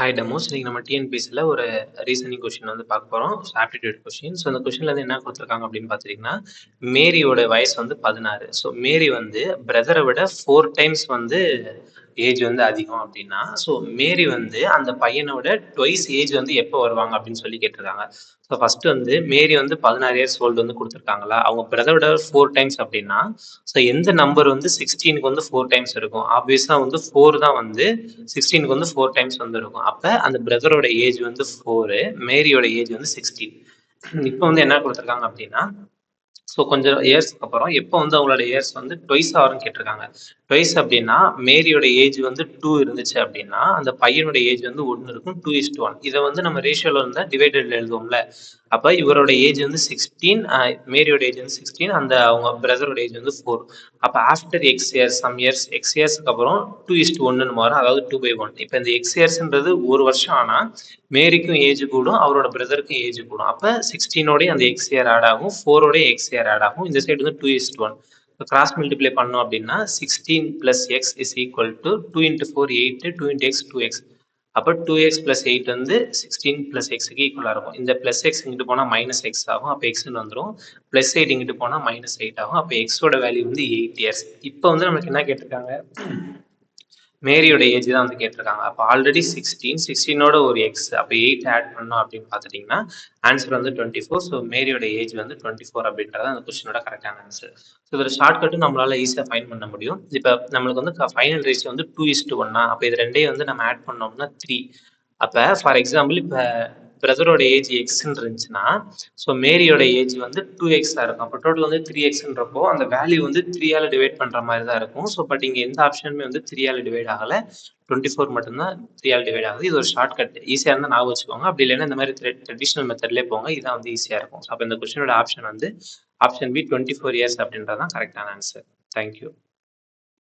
Hi demos. இன்னைக்கு நம்ம டிஎன்பிஎஸ்சியில் ஒரு ரீசனிங் கொஸ்டின் வந்து பார்க்க போகிறோம். Aptitude question. ஸோ அந்த கொஸ்டின்ல வந்து என்ன கொடுத்துருக்காங்க அப்படின்னு பார்த்துட்டிங்கன்னா, மேரியோட வயசு வந்து 16. ஸோ மேரி வந்து பிரதரை விட 4 டைம்ஸ் வந்து ஏஜ் வந்து அதிகம் அப்படின்னா, ஸோ மேரி வந்து அந்த பையனோட ட்வைஸ் ஏஜ் வந்து எப்போ வருவாங்க அப்படின்னு சொல்லி கேட்டிருக்காங்க. ஸோ ஃபர்ஸ்ட் வந்து மேரி வந்து 16 இயர்ஸ் ஓல்டு வந்து கொடுத்துருக்காங்களா, அவங்க பிரதரோட 4 டைம்ஸ் அப்படின்னா, ஸோ எந்த நம்பர் வந்து 16க்கு வந்து 4 டைம்ஸ் இருக்கும்? ஆப்வியஸா வந்து 4 தான் வந்து 16க்கு வந்து 4 டைம்ஸ் வந்து இருக்கும். அப்ப அந்த பிரதரோட ஏஜ் வந்து 4, மேரியோட ஏஜ் வந்து 16. இப்போ வந்து என்ன கொடுத்துருக்காங்க அப்படின்னா, ஸோ கொஞ்சம் இயர்ஸ்க்கு அப்புறம் எப்போ வந்து அவங்களோட இயர்ஸ் வந்து ட்வைஸ் ஆகும்னு கேட்டிருக்காங்க. ட்வைஸ் அப்படின்னா மேரியோட ஏஜ் வந்து 2 இருந்துச்சு அப்படின்னா அந்த பையனோட ஏஜ் வந்து 1 இருக்கும். 2:1. இதை வந்து நம்ம ரேஷியோல இருந்தா டிவைடட்ல எழுதுவோம்ல. அப்ப இவரோட ஏஜ் வந்து 16, மேரியோட ஏஜ் வந்து 16, அந்த அவங்க பிரதரோட ஏஜ் வந்து 4. அப்ப after x years, some years, x இயர்ஸ்க்கு அப்புறம் 2:1 மாறும். அதாவது 2/1. இப்போ இந்த எக்ஸ் இயர்ஸ்ன்றது ஒரு வருஷம் ஆனா மேரிக்கும் ஏஜ் கூடும், அவரோட பிரதருக்கும் ஏஜ் கூடும். அப்ப 16ஓடய அந்த எக்ஸ் இயர் ஆட் ஆகும், 4ஓடய எக்ஸ் இயர் ஆட் ஆகும். இந்த சைடு வந்து 2:1. இப்போ கிராஸ் மல்டிப்ளை பண்ணோம் அப்படின்னா 16 + x is equal to 2 × 4 8, 2 × x 2x. அப்போ 2x + 8 வந்து 16 + x-க்கு ஈக்குவலாக இருக்கும். இந்த ப்ளஸ் எக்ஸ் இங்கிட்டு போனால் -x ஆகும். அப்போ எக்ஸ்ன்னு வந்துடும். +8 இங்கிட்டு போனால் -8 ஆகும். அப்போ எக்ஸோட வேல்யூ வந்து 8 இயர்ஸ். இப்போ வந்து நமக்கு என்ன கேட்டிருக்காங்க, மேரியோட ஏஜ் தான் வந்து கேட்டிருக்காங்க. அப்போ ஆல்ரெடி 16, 16ஓட ஒரு எக்ஸ், அப்போ 8 ஆட் பண்ணோம் அப்படின்னு பார்த்துட்டிங்கன்னா ஆன்சர் வந்து 24. ஸோ மேரியோட ஏஜ் வந்து 24 அப்படின்றது அந்த கொஸ்டினோட கரெக்டான ஆன்சர். ஸோ இதோட ஷார்ட்கட்டும் நம்மளால ஈஸியாக ஃபைண்ட் பண்ண முடியும். இப்போ நம்மளுக்கு வந்து ஃபைனல் ரேஷியோ வந்து 2:1. அப்போ இது ரெண்டையும் வந்து நம்ம ஆட் பண்ணோம்னா 3. அப்போ ஃபார் எக்ஸாம்பிள் இப்போ பிரதரோட ஏஜ் எக்ஸ்ன்னு இருந்துச்சுன்னா, ஸோ மேரியோட ஏஜ் வந்து 2x இருக்கும். அப்போ டோட்டல் வந்து 3xன்றப்போ அந்த வேல்யூ வந்து 3ஆல டிவைட் பண்ற மாதிரி தான் இருக்கும். ஸோ பட் இங்க எந்த ஆப்ஷனுமே வந்து 3ஆல டிவைட் ஆகல. 24 மட்டும்தான் 3ஆல டிவைட் ஆகுது. இது ஒரு ஷார்ட்கட். ஈஸியா இருந்தா ஞாபகம் வச்சுக்கோங்க. அப்படி இல்லைன்னா இந்த மாதிரி ட்ரெடிஷனல் மெத்தட்லேயே போங்க. இதான் வந்து ஈஸியா இருக்கும். அப்போ இந்த கொஸ்டினோட ஆப்ஷன் வந்து ஆப்ஷன் பி 24 இயர்ஸ் அப்படின்றதான் கரெக்டான ஆன்சர். தேங்க்யூ.